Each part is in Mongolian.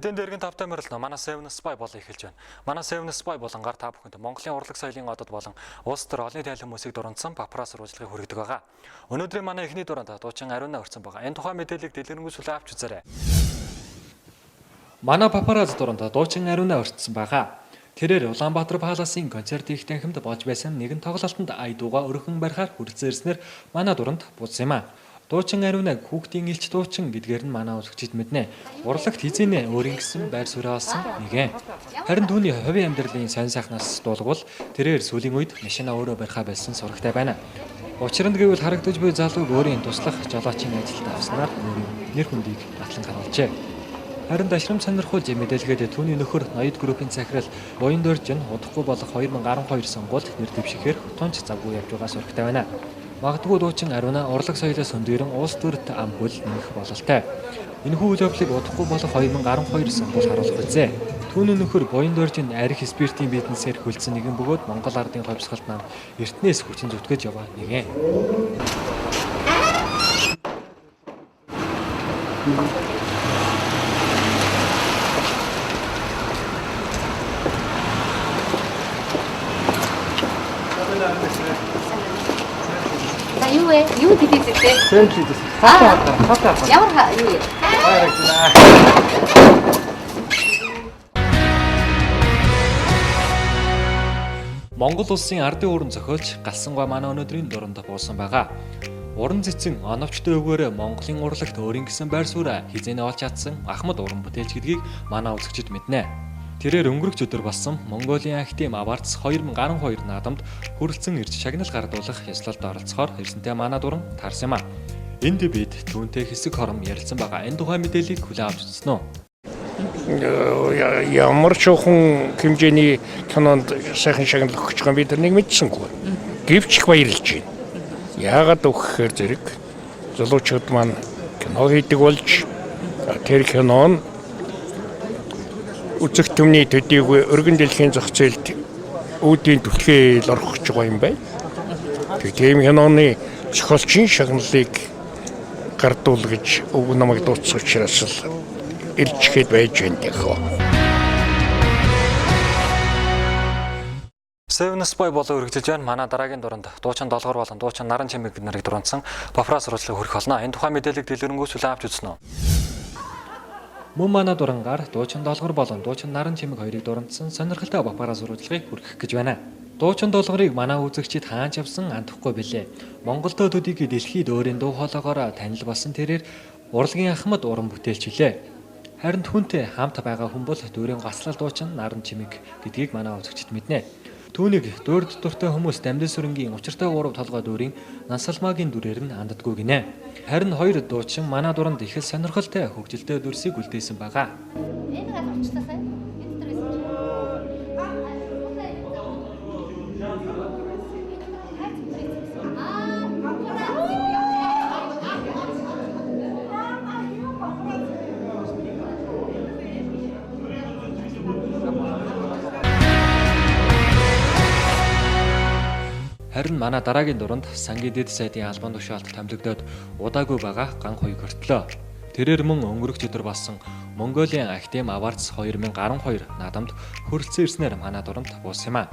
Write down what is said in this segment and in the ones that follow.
Эдэн дээргийн тавтай морилно манай Seven Spy болон эхэлж байна. Манай Seven Spy болонгаар та бүхэнд Монголын урлаг соёлын одод болон улс төр олонний тайл хүмүүсийг дурандсан папарас сурвалжлагыг хүргэдэг байгаа. Өнөөдрийн манай эхний дуранд дуучин Ариуна орсон байгаа. Энэ тухайн мэдээллийг дэлгэрэнгүй авч үзээрэй. Манай папарас дуранд дуучин Ариуна орсон байгаа. Тэрээр Улаанбаатар Паласын концерт их танхимд болж байсан нэгэн тоглолтод айдууга өрхөн барихаар хүрэлцээрснээр манай дуранд буусан юм а. Дуучин Ариунаг хүүхдийн элч дуучин гэдгээр нь манай үзэгчид мэднэ. Урлагт хизээнэ өөрийн гэсэн байр сууриа олсон нэгэн. Харин түүний хувийн амьдралын сайн сайхнаас дуулгавал тэрээр сүүлийн үед машина өөрөө барихаа болсон сурагтай байна. Учир нь гэвэл харагдаж буй залууг өөрийн туслах жолоочийн ажилд авснаар өөрийн нэр хүндийг батлан харуулжээ. Харин дашрам сонирхуулж мэдээлгээд түүний нөхөр ноёд группийн захирал буян дөрж нь удахгүй болох 2012 сонгуульд нэр дэвшихээр тунч завгүй явж байгаа сурагтай байна. Магадгүй дуучин Ариуна урлаг соёлоос хөндөрөн улс төрт ам хөл нэмэх бололтой. Энэхүү үйл явдлыг удахгүй болох 2012 сонгуул харуулах үзээ. Түүний нөхөр буян дөржин арх спиртийн бизнесээр хөлдсөн нэгэн бөгөөд Монгол ардын ховсголт нам эртнээс хүчин зүтгэж яваа нэгэн. Юу хэлээсэй? Сэнтлээс. Ямар юу вэ? Монгол улсын ардын уран зохиолч Галсангаа манай өнөөдрийн дуранд буусан байгаа. Уран цэцэн оновчтой өгөөрөө Монголын урлагт өөрийн гэсэн байр сууриа хизээнэ олж чадсан Ахмад уран бүтээлч гэдгийг манай үзэгчид мэднэ. Тэрээр өнгөрөх өдөр болсон Монголын Актим Авардс 2012 наадамд хүрэлцэн ирж шагнал гардуулах ёслолд оролцохоор ирсэнтэй манай дуран таарсан юм а. Энд бид түүнтэй хэсэг хором ярилцсан байгаа. Энэ тухайн мэдээллийг хүлээн авч үзсэн үү? Ямар ч хүн хэмжээний кинонд сайхан шагнал өгч байгаа бид нэг мэдсэнгүй. Гэвч их баярлж байна. Яагаад өгөхээр зэрэг залуучууд маань кино хийдэг болж тэр кинон үзэх түмний төдийг өргөн дэлхийн зах зээлд үүдийн түлхэл орох гэж байгаа юм байна. Тийм киноны зохиолчийн шагналыг гардуул гэж өв намайг дууцсан учраас л илчгээд байж байна гэхөө. Seven Spy болон үргэлжлэж байна. Манай дараагийн дуранд дуучин долгор болон дуучин наран чимэг нарыг дурандсан папарас сурвалжлыг хүргэх болно. Энэ тухайн мэдээллийг дэлгэрэнгүй авч үзсэн үү? Мөн манай дурангаар дуучин долгор болон дуучин наран чимэг хоёрыг дурандсан сонирхолтой папарас сурвалжлагыг хүргэх гэж байна. Дуучин долгорыг манай үзэгчид хаанч явсан андахгүй билээ. Монголдо төдийг дэлхийд өөрийн дуу хоолойгоор танил болсон тэрээр урлагийн Ахмад уран бүтээлч билээ. Харин түүнтэй хамт байгаа хүн бол дүүрийн гаслал дуучин наран чимэг гэдгийг манай үзэгчид мэднэ. Түүнийг дөрд дуртай хүмүүс Дамдын сүрэнгийн учиртай гурав толгой дүүрийн Нансалмаагийн дүрээр нь анддаггүй гинэ. Харин хоёр дуучин манай дуранд их сонирхолтой хөгжилтэй дүрсийг үлдээсэн байгаа. Харин манай дараагийн дуранд сангийн дэд сайдын албан тушаалд томилогдоод удаагүй байгаа ган хоёрыг хортлоо. Тэрээр мөн өнгөрөх өдөр болсон Монголын Актим Авардс 2012 наадамд хүрэлцэн ирснээр манай дуранд буусан юм а.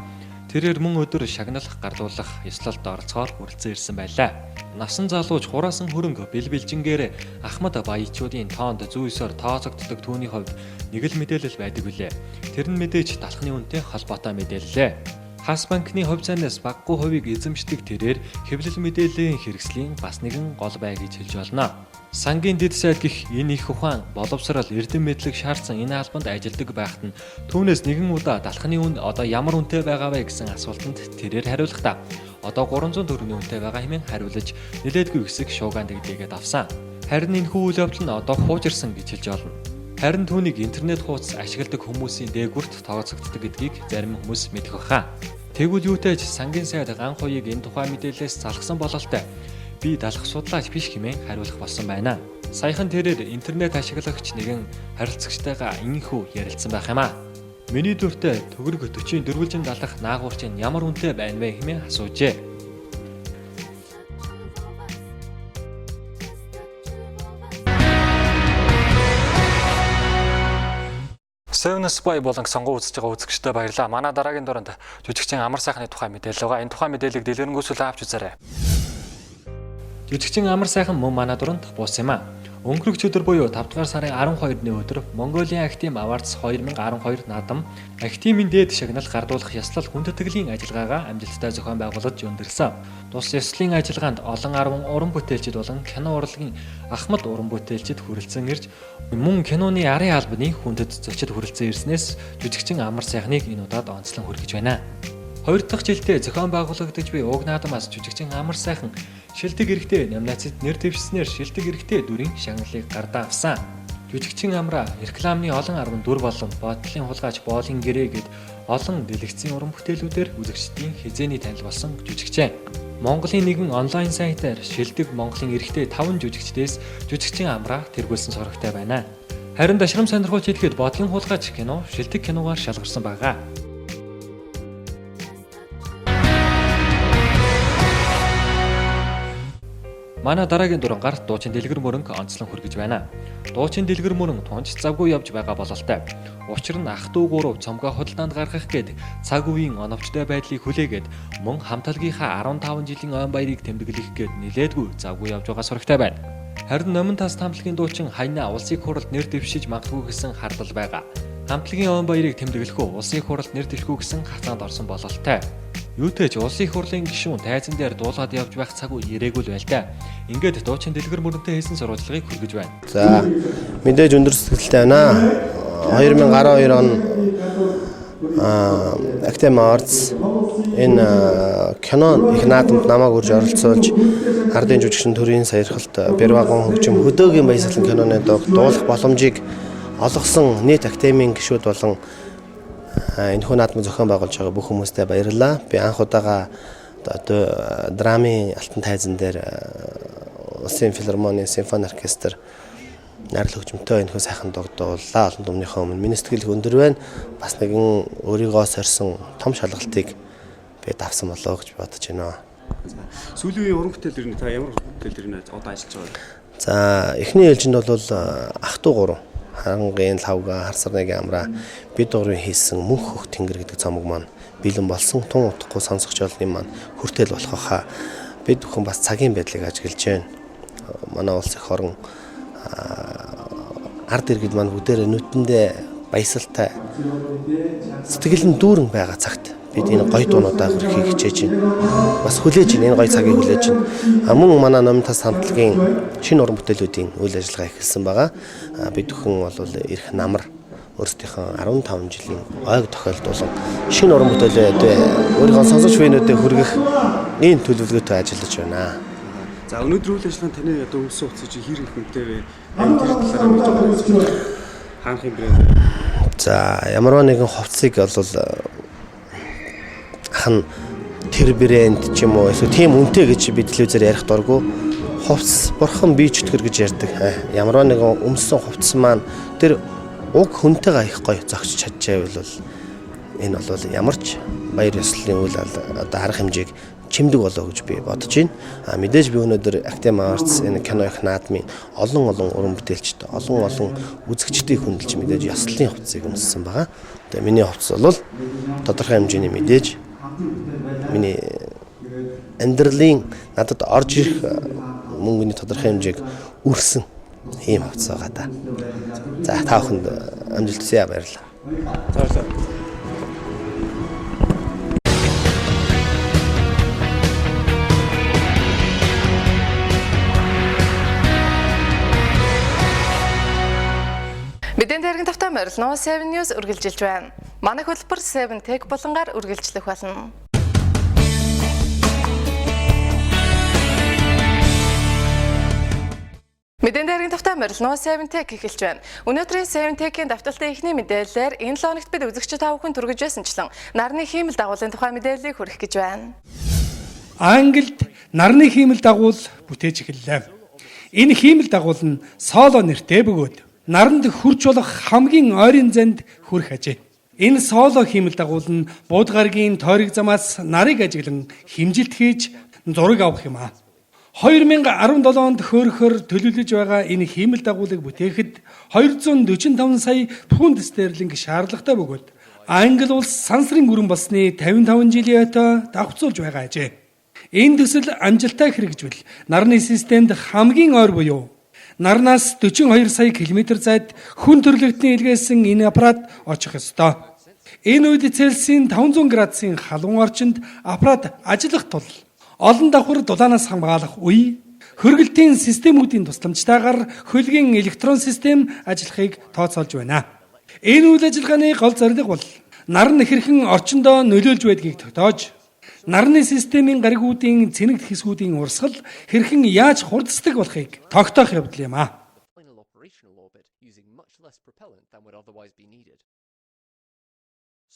Тэрээр мөн өдөр шагнал гардуулах ёслолд оролцохоор хүрэлцэн ирсэн байлаа. Насан залууч хураасан хөрөнгө бэлбэлжингээр Ахмад баячуудын тоонд зүйсээр тооцогддог түүний хувьд нэг л мэдээлэл байдаг билээ. Тэр нь мэдээж талхны үнэтэй холбоотой мэдээллээ. Хас банкны хувьцаанаас баггүй хувийг эзэмшдэг тэрээр хэвлэл мэдээллийн хэрэгслийн бас нэгэн гол бай гэж хэлж болно. Сангийн дэд сайд гэх энэ их ухаан боловсрал эрдэм мэдлэг шаардсан энэ албанд ажилдаг байхад нь түүнээс нэгэн удаа далхны үн одоо ямар үнэтэй байгаа вэ гэсэн асуултанд тэрээр хариулахдаа одоо 300 төгрөгийн үнэтэй байгаа хэмээн хариулж нэлээдгүй хэсэг шуугаан дэгдээгээд авсан. Харин энэ үйл явдал нь одоо хуучирсан гэж хэлж болно. Харин түүнийг интернет хуудас ашигладаг хүмүүсийн дээгүрт тооцогддог гэдгийг зарим хүмүүс мэдэх баха. Тэгвэл юутай ч сангийн сайд ган хоёрыг энэ тухайн мэдээлэлээс залгасан бололтой. Би далах судлаач биш хэмээн хариулах болсон байна. Саяхан тэрээр интернет ашиглагч нэгэн харилцагчтайгаа инхүү ярилцсан байх юм а. Миний дүртэй төгрөг 40 далах наагур чинь ямар үнэтэй байна вэ хэмээн асуужээ. Sevness Boy болон сонгон үзэж байгаа үзэгчдэд баярлалаа. Манай дараагийн дуурайнд жүжигчин Амар сайхны тухай мэдээлэл байгаа. Энэ тухай мэдээллийг дэлгэрэнгүйсүүл авч үзээрэй. Жүжигчин Амар сайхан мөн манай дуурайнд бус юм аа. Өнгөрөх өдөр буюу 5 дугаар сарын 12-ны өдөр Mongolia Actim Awards 2012 наадам Actim-ийн дээд шагнал гардуулах ёслол хүндэтгэлийн ажиллагаагаа амжилттай зохион байгуулж өндөрлсөн. Тус ёслолын ажиллагаанд олон 10 уран бүтээлчид болон кино урлагийн ахмад уран бүтээлчид хүрэлцэн ирж мөн киноны арын албаны хүндэт зочид хүрэлцэн ирснээс жүжигчин Амар сайхныг энэ удаад онцлон хүргэж байна. 2 дахь жилдээ зохион байгуулагдаж буй уг наадамаас жүжигчин Амар сайхан шилдэг эрэхтэй номинацид нэр дэвшснээр шилдэг эрэхтэй дүрийн шагналыг гардаа авсан. Жүжигчин Амра рекламны олон 14 болон бодлын хулгайч боолын гэрээ гэд олон дэлгэцийн уран бүтээлүүдээр үзэгчдийн хязээний танил болсон жүжигчин. Монголын нэгэн онлайн сайтаар шилдэг Монголын эрэхтэй 5 жүжигчдээс жүжигчин Амра тэргүүлсэн сурагтай байна. Харин дашрам сонирхолч хэлэхэд бодлын хулгайч кино шилдэг киногаар шалгарсан байгаа. Манай дараагийн дурангаар дуучин дэлгэр мөрөнг онцлон хүргэж байна. Дуучин дэлгэр мөрөн тунч завгүй явж байгаа бололтой. Учир нь ах дүү гурав цомгоо худалдаанд гаргах гээд цаг үеийн оновчтой байдлыг хүлээгээд мөн хамтлагийнхаа 15 жилийн ойн баярыг тэмдэглэх гээд нилээдгүй завгүй явж байгаа сурагтай байна. Харин номон тас хамтлагийн дуучин Хайна улсын хуралд нэр дэвшиж магадгүй гэсэн хардал байгаа. Хамтлагийн ойн баярыг тэмдэглэх үү улсын хуралд нэр дэвшгүй гэсэн хацаанд орсон бололтой. Юутэйч улсын хурлын гишүүн тайзан дээр дуулаад явж байх цаг үе ирээгүй л байл та. Ингээд дуучин дэлгэр мөрөнтэй хийсэн сурвалжлагыг хүргэж байна. За мэдээж өндөр сэтгэлтэй байна. 2012 он Actim Awards энэ кино их наадамд намайг урьж оролцуулж ардын жүжигчин төрийн саярхалт Бэрвагон хөгжим хөдөөгийн баясгалан киноны дуулах боломжийг олгосон нийт Actim-ийн гишүүд болон энэ хүн наадмыг зохион байгуулж байгаа бүх хүмүүстээ баярлалаа. Би анх удаага одоо драмын алтан тайзан дээр Улсын филармоны симфони оркестр найрал хөгжмөнтэй энэ хүн сайхан дууллаа. Олон думныхаа өмнө миний сэтгэл өндөр байна. Бас нэгэн өөрийгөө сорьсон том шалгалтыг би давсан болоо гэж бодож байна. Сүүлийн уран бүтээл дэр нь та ямар бүтээл дэр нь одоо ажиллаж байгаа вэ? За эхний ээлжинд бол ах トゥ 3 Харангийн лавга харсарныгийн амраа бид гурван хийсэн мөнх хөх тэнгэр гэдэг цомог маань бэлэн болсон тун утгагүй сонсогч олны маань хүртэл болох хаа бид бүхэн бас цагийн байдлыг ажиглаж байна. Манай улс их орон ард иргэд маань бүгдээрээ нүдэндээ баясгалтай сэтгэл нь дүүрэн байгаа цагт бид энэ гоё дуунуудаа хүрхийг хичээж байна. Бас хүлээж байна. Энэ гоё цагийг хүлээж байна. Мөн манай номын тас хамтлагийн шинэ уран бүтээлүүдийн үйл ажиллагаа эхэлсэн байгаа. Бид бүхэн бол ирэх намар өөрсдийнхөө 15 жилийн ойг тохиолдуулан шинэ уран бүтээлээ өөрийнхөө сонсогч биенүүдэд хүргэх ийм төлөвлөгөөтэй ажиллаж байна. За өнөөдөр үйл ажиллагаанд таны одоо өмсөн хугацаа чи хэр их хүнтэй вэ? Энэ тэр талаараа мэдээ хаанх юм бэ? За ямар нэгэн хувцсыг бол хан тэр брэнд ч юм уу эсвэл тийм үнэтэй гэж би телевизээр ярих дурггүй. Хувцс бурхан бие чөтгөр гэж ярьдаг. Ямар нэгэн өмссөн хувцс маань тэр уг хүнтэйгээ их гоё зогсож чадчихвэл энэ бол ямар ч баяр ёслолын үйл одоо арга хэмжээг чимдэг болоо гэж би бодож байна. Мэдээж би өнөөдөр Actim Awards энэ кино их наадмын олон уран бүтээлчд олон үзэгчдийг хөндлөж мэдээж ёслолын хувцсыг өмссөн байгаа. Тэгээ миний хувцс бол тодорхой хэмжээний мэдээж миний амьдралын надад орж ирэх мөнгөний тодорхой хэмжээг үрсэн ийм хувцас байгаа да. За та бүхэнд амжилт хүсье баярлалаа. За. Мэдэн дээргийн тавтаа морилно 7 News үргэлжилж байна. Манай хөтөлбөр 7 Tech болонгаар үргэлжлэх болно. Мэдэн дээргийн тавтаа морилно 7 Tech эхэлж байна. Өнөөдрийн 7 Tech-ийн давталтай ихний мэдээлэлээр энэ 7 хоногт бид үзэгчид та бүхэн түргэж байсанчлан нарны хиймэл дагуулын тухай мэдээллийг хүргэх гэж байна. Англид нарны хиймэл дагуул бүтээж эхэллээ. Энэ хиймэл дагуул нь соло нэртэй бөгөөд наранд хүрч болох хамгийн ойрын занд хүрэх ажээ. Энэ соло хиймэл дагуул нь буудгаргийн тойрог замаас нарыг ажиглан химжилт хийж зураг авах юм аа. 2017 онд хөөрөхөөр төлөвлөж байгаа энэ хиймэл дагуулыг бүтээхэд 245 сая пунд стерлинг шаардлагатай бөгөөд Англи улс сансрын гүрэн болсны 55 жилийн ойтой давхцуулж байгаа ажээ. Энэ төсөл амжилттай хэрэгжвэл нарны системд хамгийн ойр буюу нарнаас 42 сая км зайд хүн төрлөختний илгээсэн энэ аппарат очих ёстой. Энэ үед Цельсийн 500 градусын халуун орчинд аппарат ажиллах тул олон давхар дулаанаас хамгаалах үе хөргөлтийн системүүдийн тусламжтайгаар хөлгийн электрон систем ажиллахыг тооцоолж байна. Энэ үйл ажиллагааны гол зорилго бол нарн хэрхэн орчиндөө нөлөөлж байдгийг тогтоож, нарны системийн гаригуудын цэнэгт хэсгүүдийн урсгал хэрхэн яаж хурдсдаг болохыг тогтоох явдал юм а.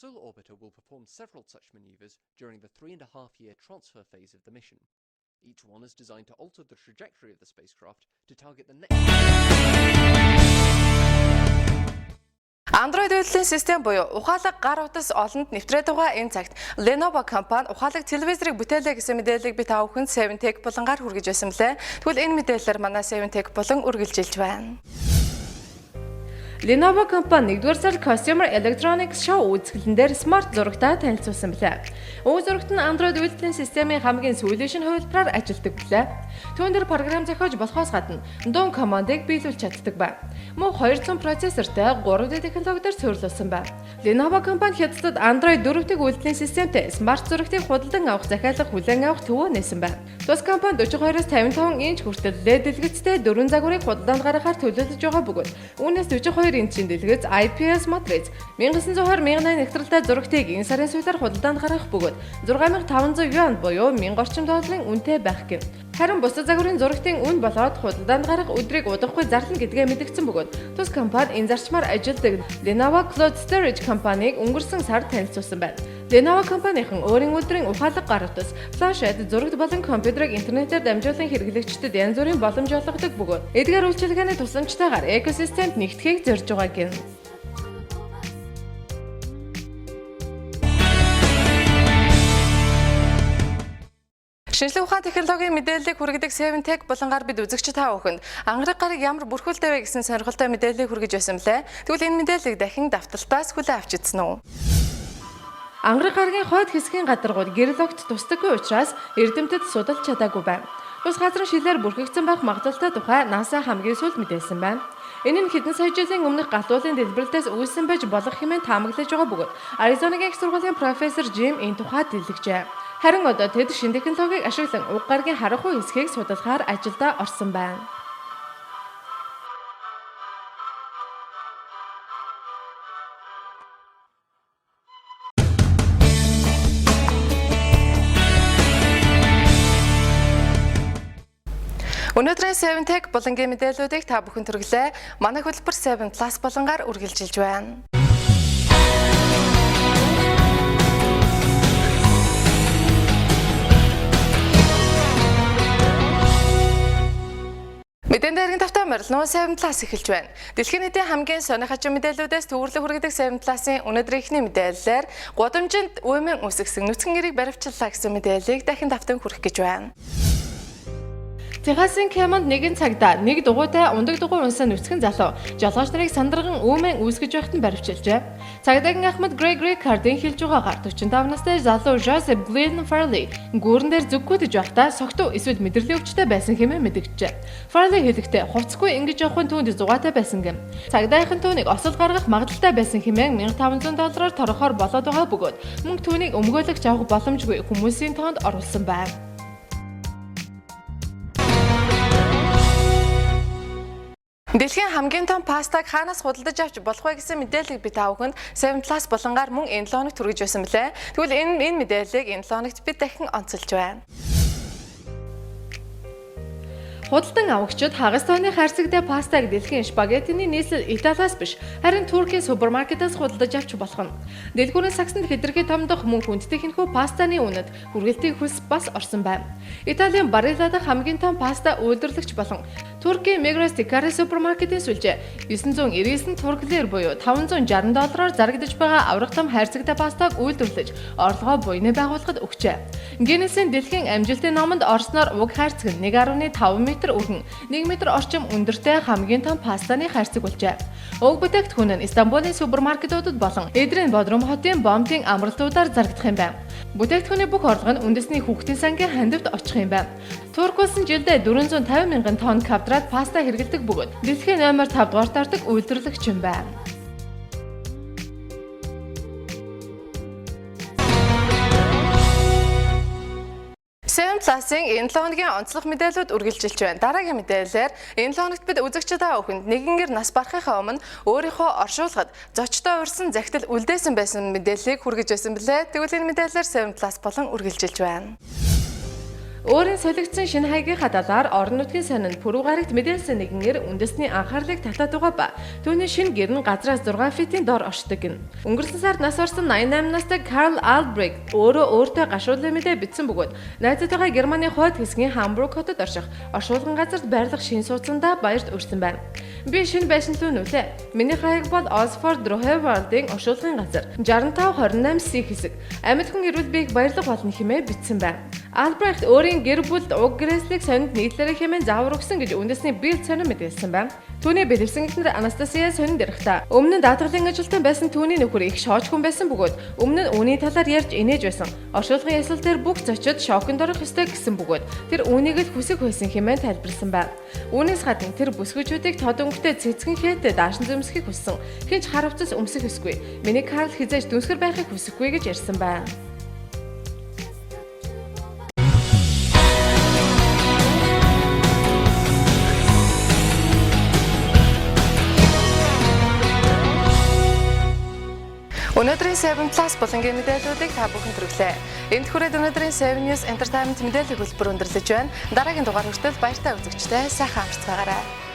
Solar Orbiter will perform several such maneuvers during the 3.5-year transfer phase of the mission. Each one is designed to alter the trajectory of the spacecraft to target the next. Android үйлдвэрлэлийн систем буюу ухаалаг гар утас олонд нэвтрээд байгаа энэ цагт Lenovo компани ухаалаг телевизорыг бүтээлээ гэсэн мэдээллийг би та бүхэнд 7Tech болонгаар хүргэж байсан мөлий. Тэгвэл энэ мэдээллээр манай 7Tech болон үргэлжилж байна. Lenovo компани 1-р сард Consumer Electronics Show үзэсгэлэн дээр смарт зурагтай танилцуулсан билээ. Уг зурагт нь Android үйлдвэрлэлийн системийн хамгийн сүүлийн хувилбараар ажилладаг билээ. Түүн дээр програм зохиож болохоос гадна дуун командыг биелүүлж чаддаг байна. Мөн 200 процессортай 3D технологиор суурилсан байна. Lenovo компани хятадд Android 4-ийг үйлдвэрлэлийн системтэй смарт зурагтыг худалдан авах захиалга хүлээн авах төвөө нээсэн байна. Тус компани 42-оос 55 инч хүртэл LED дэлгэцтэй 4 загварыг худалдаанд гаргахаар төлөвлөж байгаа бөгөөд үүнээс 42 инчийн дэлгэц IPS матриц 1920-1080 нягтралтай зурагтыг энэ сарын сүүлээр худалдаанд гаргах бөгөөд 6500 юан буюу 1000 орчим долларын үнэтэй байх гэв. Харин бусад загварын зурагтын үн болоод худалдаанд гарах өдрийг удахгүй зарлана гэдгээ мэдгдсэн бөгөөд тус компани энэ зарчмаар ажилладаг Lenovo Cloud Storage компанийг өнгөрсөн сард танилцуулсан байна. Lenovo компанийн өөрийн өдрийн ухаалаг гар утас, флашэд, зурагт болон компьютерыг интернетээр дамжуулан хэрэглэгчдэд янз бүрийн боломж олгодог бөгөөд эдгээр үйлчилгээний тусламжтайгаар экосистемд нэгтгэхийг зорж байгаа гэнэ. Шинжлэх ухааны технологийн мэдээллийг хүргэдэг 7Tech болонгаар бид үзэгч та бүхэнд ангараг гарыг ямар бүрхүүлтэй вэ гэсэн сонирхолтой мэдээллийг хүргэж байсан мөлий. Тэгвэл энэ мэдээллийг дахин давталтаас хүлээн авч үзсэн үү? Ангараг гарагийн хойд хэсгийн гадаргууд гэрэл огт тусдаггүй учраас эрдэмтэд судалж чадаагүй байна. Тус газрын шилээр бүрхэгдсэн байх магадлалтай тухай NASA хамгийн сүүлд мэдээлсэн байна. Энэ нь хэдэн сая жилийн өмнөх галуулын дэлбэрэлтээс үүссэн байж болох хэмээн таамаглаж байгаа бөгөөд Аризонагийн их сургуулийн профессор Jim энэ тухайд дэлгэжээ. Харин одоо тэд шинэ технологиг ашиглан уг гарагийн харанхуй хэсгийг судлахаар ажилдаа орсон байна. Өнөөдрийн 7Tech болонгийн мэдээллүүдийг та бүхэн төрглөө. Манай хөтөлбөр 7 Plus болонгаар үргэлжилж байна. Мэдэн дээргийн тавтай морилноо 7 Plus эхэлж байна. Дэлхийн нийтийн хамгийн сонирхолтой мэдээллүүдээс төвөрлөг хүргэдэг 7 Plus-ийн өнөөдрийн эхний мэдээллээр гудамжинд үеийн үсгсэн нүцгэн гэрийг баривчлаа гэсэн мэдээллийг дахин давтан хүргэх гэж байна. Техасын Кемонд нэгэн цагдаа нэг дугуйтай ундаг дугуй унсан нүцгэн залуу жолооч нарыг сандраган үүмэн үүсгэж байхад нь баривчилжээ. Цагдаагийн ахмад Gregory Cardin хэлж байгаагаар 45 настай залуу Joseph Glenn Farley гүүрэн дээр зүггүйдэж байхдаа согтуу эсвэл мэдрэлийн өвчтэй байсан хэмээн мэдэгджээ. Farley хэлэхдээ хувцсгүй ингэж явахын түүнд зугаатай байсан гэм. Цагдаагийн түүнийг осол гаргах магадaltaй байсан хэмээн $1500 торгохоор болоод байгаа бөгөөд мөнгө түүнийг өмгөөлөгч авах боломжгүй хүмүүсийн тоонд оруулсан байна. Дэлхийн хамгийн том пастаг хаанаас худалдаж авч болох вэ гэсэн мэдээллийг би та бүхэнд 7 Plus болонгаар мөн энэ 7 хоногт хүргэж байсан мөлий. Тэгвэл энэ мэдээллийг энэ 7 хоногт би дахин онцолж байна. Худалдан авагчид хагас тооны хайрцагтай пастаг дэлхийн спагеттины нийслэл Италиас биш, харин Туркийн супермаркетаас худалдаж авч болох нь. Дэлгүүрийн сагсанд хэтэрхий томдох мөн хүндтэй хэнхүү пастаны үнэт хүргэлтийн хөлс бас орсон байна. Италийн Барилла дахь хамгийн том паста үйлдвэрлэгч болон Туркийн Migros Tikari супермаркетийн сүлжээ 999 турк лир буюу $560 зарагдаж байгаа аврах том хайрцагтай пастаг үйлдвэрлэж орлогоо буйны байгууллагад өгчээ. Гиннесийн дэлхийн амжилтын номонд орсноор уг хайрцаг нь 1.5 м өргөн, 1 м орчим өндөртэй хамгийн том пастаны хайрцаг болжээ. Уг бүтээгдэхүүн нь Стамбулын супермаркетуудад болон Эдрийн Бодрум хотын бомтын амралтуудаар зарагдах юм байна. Бүтээгдэхүүний бүх орлого нь үндэсний хүүхдийн сангийн хандивт очих юм байна. Турк улс нь жилдээ 450 мянган тонн квадрат паста хэрэглэдэг бөгөөд дэлхийн номер 5 дугаарт ордог үйлдвэрлэгч юм байна. 7+ энэ 7 хоногийн онцлог мэдээлэлүүд үргэлжилж байна. Дараагийн мэдээлэлээр энэ 7 хоногт бид үзэгчдээ өхөнд нэгэнгээр нас барахынхаа өмнө өөрийнхөө оршуулгад зочдоо урьсан захидал үлдээсэн байсан мэдээллийг хүргэж байсан билээ. Тэгвэл энэ мэдээлэлээр 7+ болон үргэлжилж байна. Өөрийн солигдсон шинэ хаягийнхаа далаар орон нутгийн сонин пүрэв гарагт мэдээлсэн нэгэнгээр үндэсний анхаарлыг татаад байгаа ба түүний шинэ гэр нь газраас 6 фитийн дор оршдог гин. Өнгөрсөн сард нас барсан 88 настай Карл Альбрехт өөртөө гашуудлын мэдээ бичсэн бөгөөд найзтайгаа Германы хойд хэсгийн Хамбург хотод орших оршуулган газарт байрлах шинэ сууцандаа баярт өрсөн байна. Би шинэ байшин руу нүлээ. Миний хаяг бол Oxford Drohewald-ийн оршуулгын газар 6528C хэсэг. Амьд хүн ирвэл би их баярлах болно хэмээн бичсэн байна. Альбрехт өөрийн гэр бүлд уг гэрээслийг сонинд нийтлэрэ хэмээн заавар өгсөн гэж үндэсний Bild сонин мэдээлсэн байна. Түүний бэлэвсэн эхнэр Анастасия сонинд ирэхдээ өмнө нь даатгалын ажилтан байсан түүний нөхөр их шоож хүн байсан бөгөөд өмнө нь үүний талаар ярьж инээж байсан. Оршуулгын ясал дээр бүх зочид шоконд орох ёстой гэсэн бөгөөд тэр үүнийг л хүсэх байсан хэмээн тайлбарласан байна. Үүнээс гадна тэр бүсгүйчүүдийг тод өнгөтэй цэцгэн хээтэй даашин зөмсөхийг хүссэн. Хинч хар хувцас өмсөх ёсгүй. Миний Карл хизээж дүнсгэр байхыг хүсэхгүй гэж ярьсан байна. Өнөөдрийн 7+ болонгийн мэдээллүүдийг та бүхэн төрөлөө. Энд хүрээд өнөөдрийн 7 News Entertainment мэдээлэл хөтөлбөр өндөрлөж байна. Дараагийн дугаар хүртэл баяртай үзэгчдээ сайхан амарцгаагаарай.